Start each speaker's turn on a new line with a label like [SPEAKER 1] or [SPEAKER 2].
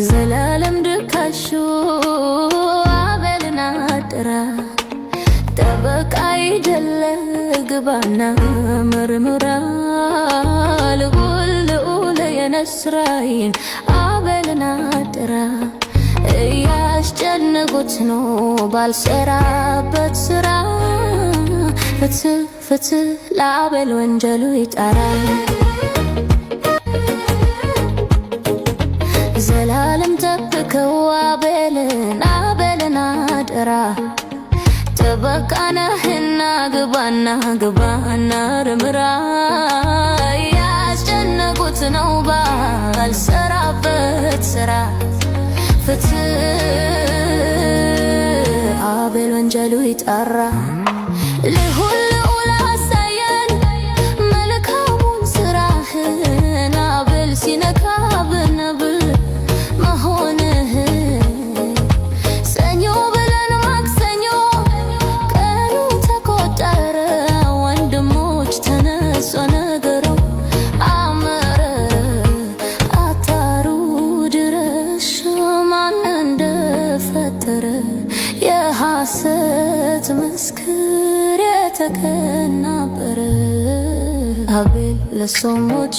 [SPEAKER 1] ዘላለም ድካሹ አቤልን አደራ ጠበቃ ይደለ ግባና መርምራ ልዑል የነስራይን አቤልን አደራ እያስጨነቁት ነው ባልሰራበት ስራ ፍትህ ለአቤል ወንጀሉ ይጣራል ዘላለም ጠብቀው አቤልን አደራ ጠበቃ ነህና ግባና ርምራ ያስጨነቁት ነው ባልሰራበት ስራ ፍትህ አቤል ወንጀሉ ይጣራ ልዑል አሳየን መልካሙን ስራህን አቤል ሲነካብን መሆንህ ሰኞ ብለን ማክሰኞ ቀኑ ተቆጠረ ወንድሞች ተነሶ ነገረው አመረ አታሩ ድረሽ ማን እንደፈጠረ የሐሰት ምስክር የተከናበረ አቤል ለሰው ሞት